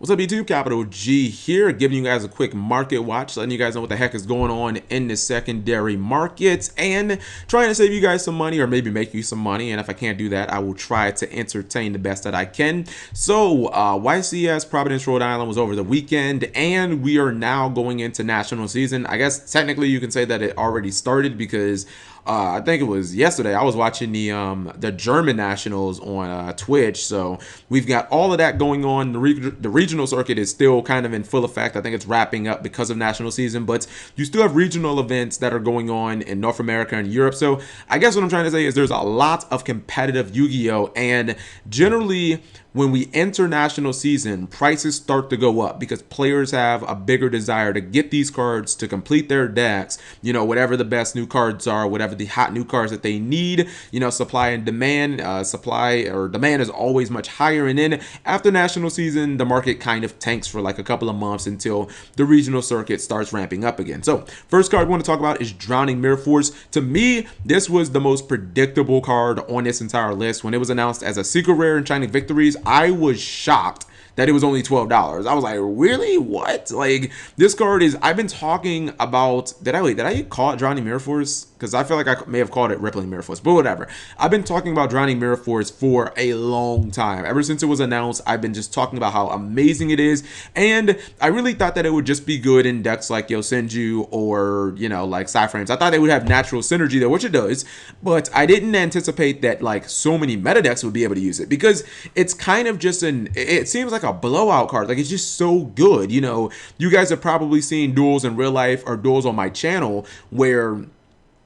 What's up, YouTube? Capital G here, giving you guys a quick market watch, letting you guys know what the heck is going on in the secondary markets and trying to save you guys some money or maybe make you some money. And if I can't do that, I will try to entertain the best that I can. So YCS Providence, Rhode Island was over the weekend and we are now going into national season. I guess technically you can say that it already started because I think it was yesterday. I was watching the German nationals on Twitch, so we've got all of that going on. The regional circuit is still kind of in full effect. I think it's wrapping up because of national season, but you still have regional events that are going on in North America and Europe. So I guess what I'm trying to say is there's a lot of competitive Yu-Gi-Oh, and generally when we enter national season, prices start to go up because players have a bigger desire to get these cards to complete their decks, you know, whatever the best new cards are, whatever the hot new cards that they need, you know, supply and demand. Supply or demand is always much higher, and then after national season, the market kind of tanks for like a couple of months until the regional circuit starts ramping up again. So first card we want to talk about is Drowning Mirror Force. To me, this was the most predictable card on this entire list. When it was announced as a secret rare in Shining Victories, I was shocked that it was only $12. I was like, really? What? Like, this card is, I've been talking about, did I call it Drowning Mirror Force? Because I feel like I may have called it Rippling Mirror Force, but whatever. I've been talking about Drowning Mirror Force for a long time. Ever since it was announced, I've been just talking about how amazing it is, and I really thought that it would just be good in decks like Yosenju or, you know, like Cyframes. I thought it would have natural synergy there, which it does, but I didn't anticipate that, like, so many meta decks would be able to use it, because it's kind of just it seems like a blowout card. Like, it's just so good. You know, you guys have probably seen duels in real life or duels on my channel where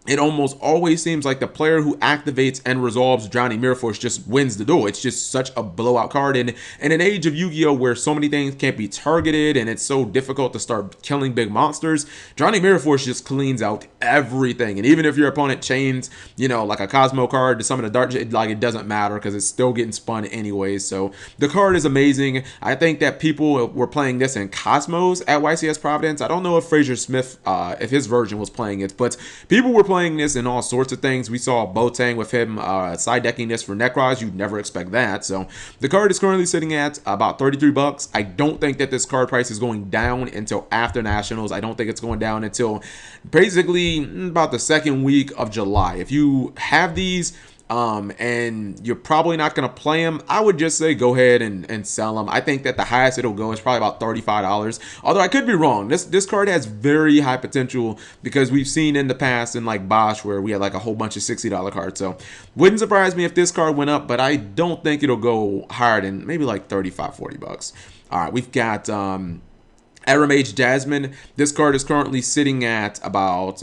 it almost always seems like the player who activates and resolves Drowning Mirror Force just wins the duel. It's just such a blowout card. And in an age of Yu-Gi-Oh where so many things can't be targeted and it's so difficult to start killing big monsters, Drowning Mirror Force just cleans out everything. And even if your opponent chains, you know, like a Cosmo card to summon a Dark, like, it doesn't matter because it's still getting spun anyways. So the card is amazing. I think that people were playing this in Cosmos at YCS Providence. I don't know if Fraser Smith, if his version was playing it, but people were playing this in all sorts of things. We saw Botang with him side decking this for Necroz. You'd never expect that. So the card is currently sitting at about 33 bucks. I don't think that this card price is going down until after Nationals. I don't think it's going down until basically about the second week of July. If you have these and you're probably not going to play them, I would just say go ahead and sell them. I think that the highest it'll go is probably about $35. Although I could be wrong. This card has very high potential because we've seen in the past in like Bosch where we had like a whole bunch of $60 cards. So wouldn't surprise me if this card went up, but I don't think it'll go higher than maybe like 35, 40 bucks. All right, we've got Aramage Jasmine. This card is currently sitting at about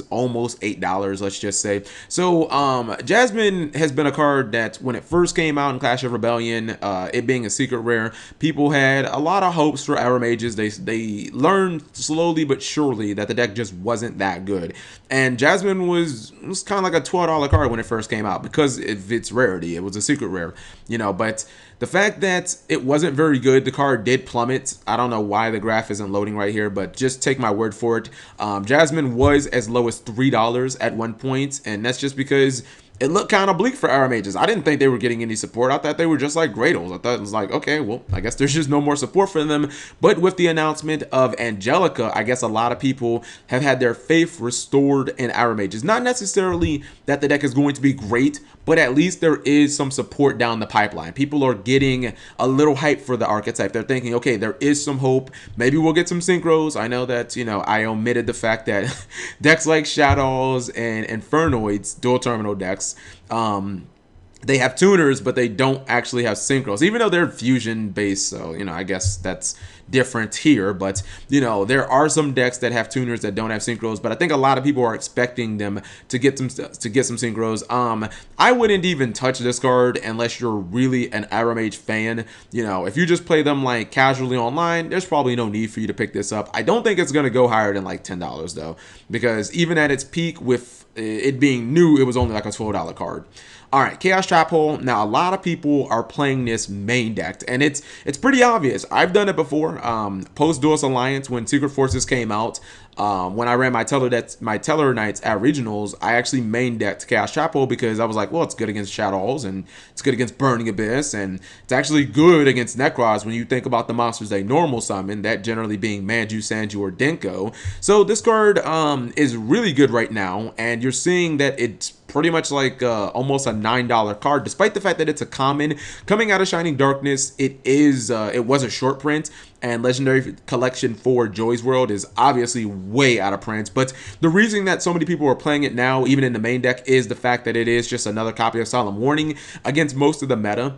almost $8, let's just say. So Jasmine has been a card that when it first came out in Clash of Rebellion, it being a secret rare, people had a lot of hopes for Aramages. They learned slowly but surely that the deck just wasn't that good. And Jasmine was kind of like a $12 card when it first came out because of its rarity. It was a secret rare, you know, but the fact that it wasn't very good, the card did plummet. I don't know why the graph isn't loading right here, but just take my word for it. Jasmine was as low as $3 at one point, and that's just because it looked kind of bleak for Aramages. I didn't think they were getting any support. I thought they were just like Gradles. I thought it was like, okay, well, I guess there's just no more support for them. But with the announcement of Angelica, I guess a lot of people have had their faith restored in Aramages. Not necessarily that the deck is going to be great, but at least there is some support down the pipeline. People are getting a little hype for the archetype. They're thinking, okay, there is some hope. Maybe we'll get some synchros. I know that, you know, I omitted the fact that decks like Shadows and Infernoids, dual terminal decks, they have tuners, but they don't actually have synchros, even though they're fusion based. So, you know, I guess that's different here, but you know, there are some decks that have tuners that don't have synchros, but I think a lot of people are expecting them to get some synchros. I wouldn't even touch this card unless you're really an Aramage fan. You know, if you just play them like casually online, there's probably no need for you to pick this up. I don't think it's going to go higher than like $10 though, because even at its peak with it being new, it was only like a $12 card. All right, Chaos Trap Hole. Now, a lot of people are playing this main deck, and it's pretty obvious. I've done it before. before. Post Duelist Alliance, when Secret Forces came out, when I ran my Teller Nights at regionals, I actually main decked Chaos Chapel because I was like, well, it's good against Shadows and it's good against Burning Abyss, and it's actually good against Necros when you think about the monsters they normal summon, that generally being Manju, Sanju, or Denko. So this card is really good right now, and you're seeing that it's pretty much like almost a $9 card, despite the fact that it's a common coming out of Shining Darkness. It was a short print, and Legendary Collection for Joy's World is obviously way out of print. But the reason that so many people are playing it now, even in the main deck, is the fact that it is just another copy of Solemn Warning against most of the meta.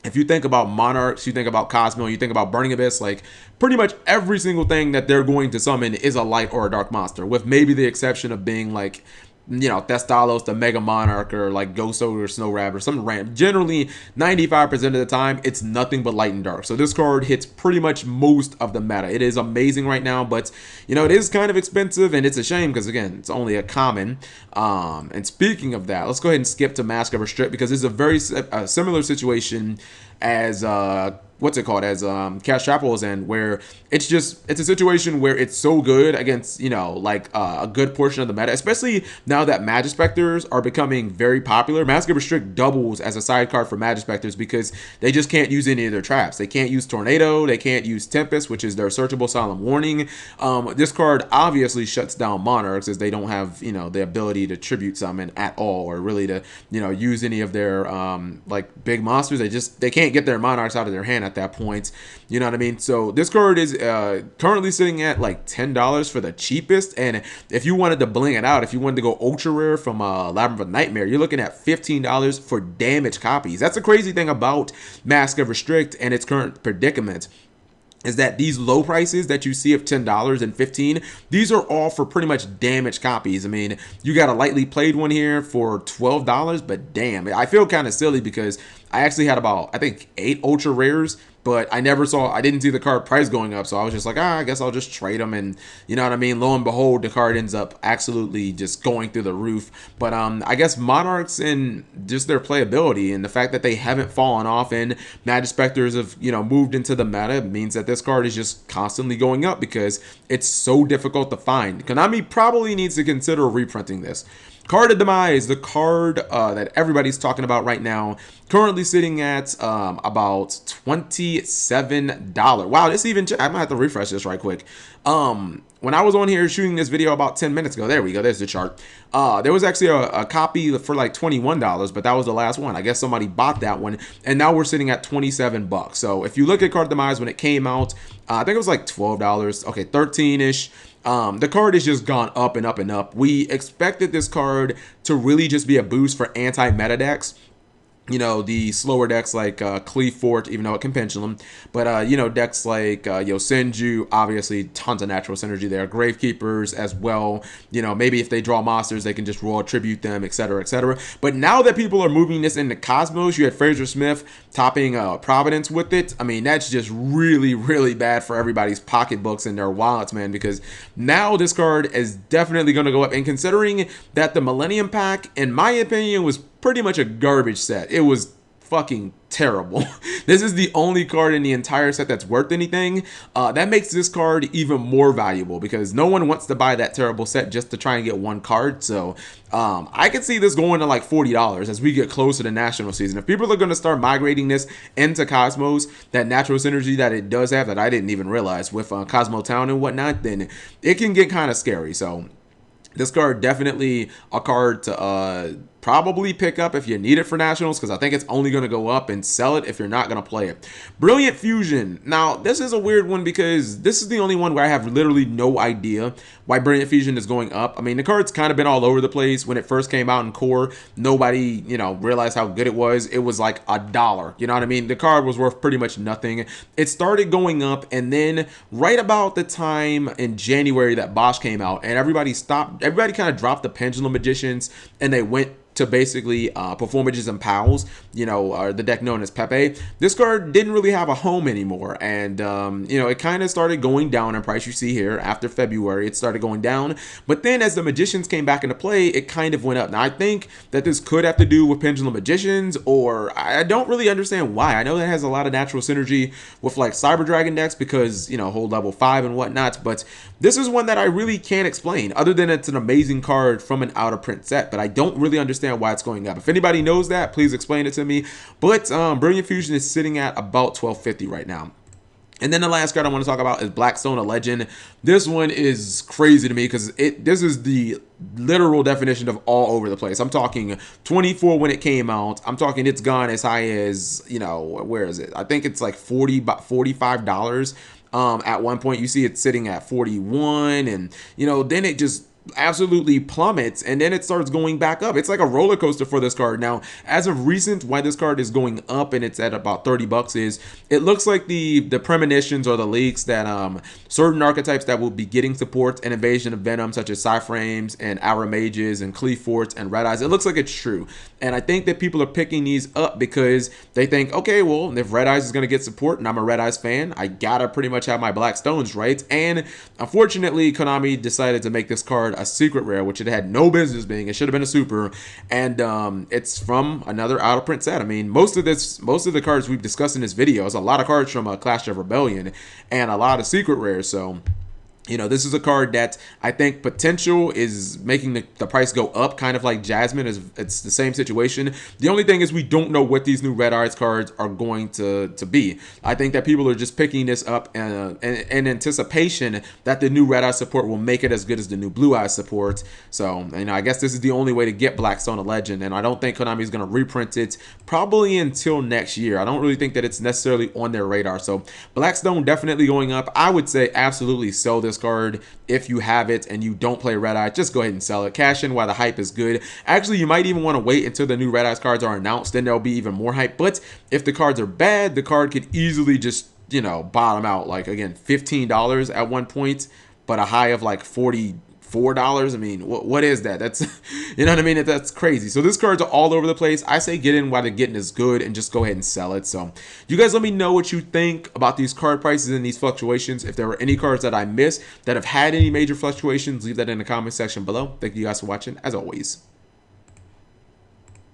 If you think about Monarchs, you think about Cosmo, you think about Burning Abyss, like pretty much every single thing that they're going to summon is a light or a dark monster, with maybe the exception of being like, you know, Thestalos, the Mega Monarch, or like Ghost Ogre or Snow Rabbit or something random. Generally, 95% of the time, it's nothing but light and dark. So this card hits pretty much most of the meta. It is amazing right now, but, you know, it is kind of expensive, and it's a shame because, again, it's only a common. And speaking of that, let's go ahead and skip to Mask of Restrict, because it's a very similar situation as what's it called, as Chaos Chapel is in, where it's a situation where it's so good against, you know, like a good portion of the meta, especially now that Magispectors are becoming very popular. Mask of Restrict doubles as a sidecar for Magispectors because they just can't use any of their traps. They can't use Tornado, they can't use Tempest, which is their searchable Solemn Warning. This card obviously shuts down Monarchs, as they don't have, you know, the ability to tribute summon at all, or really to, you know, use any of their like big monsters. They can't get their Monarchs out of their hand at that point, you know what I mean? So this card is currently sitting at like $10 for the cheapest, and if you wanted to bling it out, if you wanted to go ultra rare from Labyrinth of Nightmare, you're looking at $15 for damaged copies. That's the crazy thing about Mask of Restrict and its current predicament, is that these low prices that you see of $10 and $15, these are all for pretty much damaged copies. I mean, you got a lightly played one here for $12, but damn, I feel kind of silly because I actually had about, I think, 8 ultra rares, but I didn't see the card price going up, so I was just like, I guess I'll just trade them, and you know what I mean? Lo and behold, the card ends up absolutely just going through the roof. But I guess Monarchs and just their playability and the fact that they haven't fallen off and Magispectors have, you know, moved into the meta means that this card is just constantly going up because it's so difficult to find. Konami probably needs to consider reprinting this. Card of Demise, the card that everybody's talking about right now, currently sitting at about $27. Wow, this even, I might have to refresh this right quick. When I was on here shooting this video about 10 minutes ago, there we go, there's the chart. There was actually a copy for like $21, but that was the last one. I guess somebody bought that one, and now we're sitting at $27. So if you look at Card of Demise when it came out, I think it was like $12, okay, 13-ish. The card has just gone up and up and up. We expected this card to really just be a boost for anti-meta decks. You know, the slower decks like Cleave Fort, even though it can pendulum. But, you know, decks like Senju, obviously tons of natural synergy there. Gravekeepers as well. You know, maybe if they draw monsters, they can just roll tribute them, etc., etc. But now that people are moving this into Cosmos, you had Fraser Smith topping Providence with it. I mean, that's just really, really bad for everybody's pocketbooks and their wallets, man, because now this card is definitely going to go up. And considering that the Millennium Pack, in my opinion, was pretty much a garbage set. It was fucking terrible. This is the only card in the entire set that's worth anything. That makes this card even more valuable because no one wants to buy that terrible set just to try and get one card. So I could see this going to like $40 as we get closer to national season. If people are going to start migrating this into Cosmos, that natural synergy that it does have that I didn't even realize with Cosmo Town and whatnot, then it can get kind of scary. So this card definitely a card to probably pick up if you need it for nationals, because I think it's only going to go up, and sell it if you're not going to play it. Brilliant Fusion. Now, this is a weird one because this is the only one where I have literally no idea why Brilliant Fusion is going up. I mean, the card's kind of been all over the place. When it first came out in core, nobody, you know, realized how good it was. It was like $1. You know what I mean? The card was worth pretty much nothing. It started going up, and then right about the time in January that Bosch came out, and everybody kind of dropped the Pendulum Magicians, and they went to basically Performages and Pals, the deck known as Pepe. This card didn't really have a home anymore, and it kind of started going down in price. You see here, after February, it started going down, but then as the Magicians came back into play, it kind of went up. Now, I think that this could have to do with Pendulum Magicians, or I don't really understand why. I know that has a lot of natural synergy with like Cyber Dragon decks because, hold level 5 and whatnot, but this is one that I really can't explain, other than it's an amazing card from an out of print set, but I don't really understand why it's going up. If anybody knows that, please explain it to me. But Brilliant Fusion is sitting at about $12.50 right now. And then the last card I want to talk about is Blackstone, a Legend. This one is crazy to me because this is the literal definition of all over the place. I'm talking 24 when it came out. I'm talking it's gone as high as, where is it? I think it's like $45. At one point, you see it sitting at 41, and then it just absolutely plummets, and then it starts going back up. It's like a roller coaster for this card. Now, as of recent, why this card is going up and it's at about $30 is it looks like the premonitions or the leaks that certain archetypes that will be getting support and Invasion of Venom, such as Psyframes and Aura Mages and Cleaforts and Red Eyes, it looks like it's true. And I think that people are picking these up because they think, okay, well, if Red Eyes is going to get support and I'm a Red Eyes fan, I gotta pretty much have my Black Stones, right? And unfortunately, Konami decided to make this card a secret rare, which it had no business being. It should have been a super, and it's from another out of print set. I mean, most of the cards we've discussed in this video is a lot of cards from Clash of Rebellion and a lot of secret rares. So this is a card that I think potential is making the price go up, kind of like Jasmine. It's the same situation. The only thing is we don't know what these new Red Eyes cards are going to be. I think that people are just picking this up in anticipation that the new Red Eyes support will make it as good as the new Blue Eyes support. So, I guess this is the only way to get Blackstone, a Legend, and I don't think Konami is going to reprint it probably until next year. I don't really think that it's necessarily on their radar. So, Blackstone definitely going up. I would say absolutely sell this card if you have it and you don't play Red Eye. Just go ahead and sell it. Cash in while the hype is good. Actually, you might even want to wait until the new Red Eyes cards are announced. Then there'll be even more hype. But if the cards are bad, the card could easily just bottom out, like, again, $15 at one point, but a high of like $44. I mean, what is that? That's what I mean? That's crazy. So this card's all over the place. I say get in while the getting is good and just go ahead and sell it. So you guys let me know what you think about these card prices and these fluctuations. If there were any cards that I missed that have had any major fluctuations, leave that in the comment section below. Thank you guys for watching, as always.